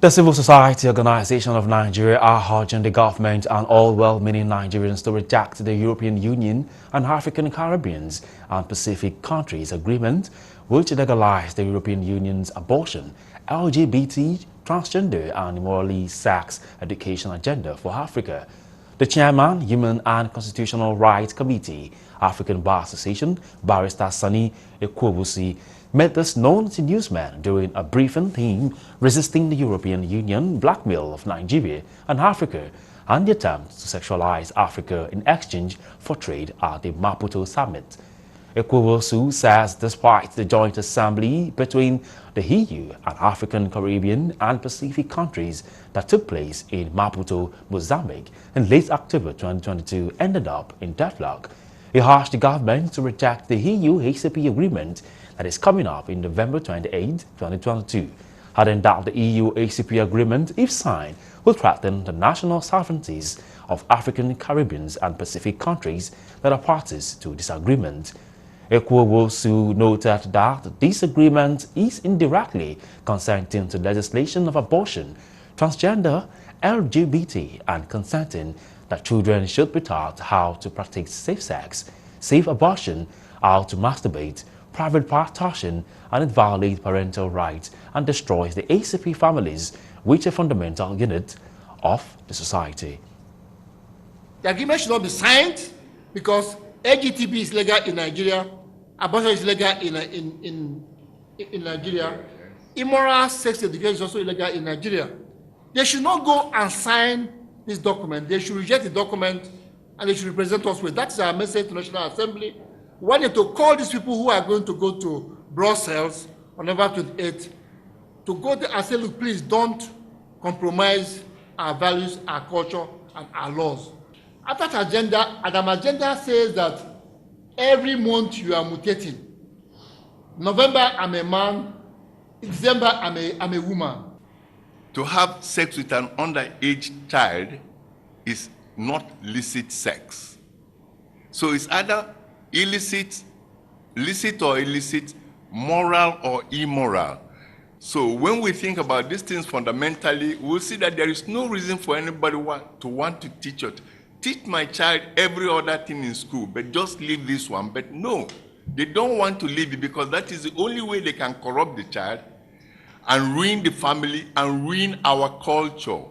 The Civil Society Organization of Nigeria are urging the government and all well-meaning Nigerians to reject the European Union and African, Caribbean and Pacific countries' agreement which legalize the European Union's abortion, LGBT, transgender and morally sex education agenda for Africa. The chairman, Human and Constitutional Rights Committee, African Bar Association, Barrister Sani Ekwubusi, made this known to newsmen during a briefing themed Resisting the European Union Blackmail of Nigeria and Africa and the attempt to sexualize Africa in exchange for trade at the Maputo summit. Ekwubusi says despite the joint assembly between the EU and African, Caribbean and Pacific countries that took place in Maputo, Mozambique in late October 2022 ended up in deadlock, he urged the government to reject the EU ACP agreement that is coming up in November 28, 2022, adding that the EU ACP agreement, if signed, will threaten the national sovereignties of African, Caribbean and Pacific countries that are parties to this agreement. Ekwubusi noted that this agreement is indirectly consenting to legislation of abortion, transgender, LGBT, and consenting that children should be taught how to practice safe sex, safe abortion, how to masturbate, private part touching, and it violates parental rights and destroys the ACP families, which are a fundamental unit of the society. The agreement should not be signed because LGTB is legal in Nigeria, abortion is legal in Nigeria, immoral sex education is also illegal in Nigeria. They should not go and sign this document. They should reject the document and they should represent us with. That is our message to National Assembly. We wanted to call these people who are going to go to Brussels on November 28th to go there and say, look, please don't compromise our values, our culture, and our laws. After that agenda, Adam agenda says that every month you are mutating. November, I'm a man. December, I'm a woman. To have sex with an underage child is not licit sex. So it's either illicit or illicit, moral or immoral. So when we think about these things fundamentally, we'll see that there is no reason for anybody to want to teach it. Teach my child every other thing in school, but just leave this one. But no, they don't want to leave it because that is the only way they can corrupt the child and ruin the family and ruin our culture.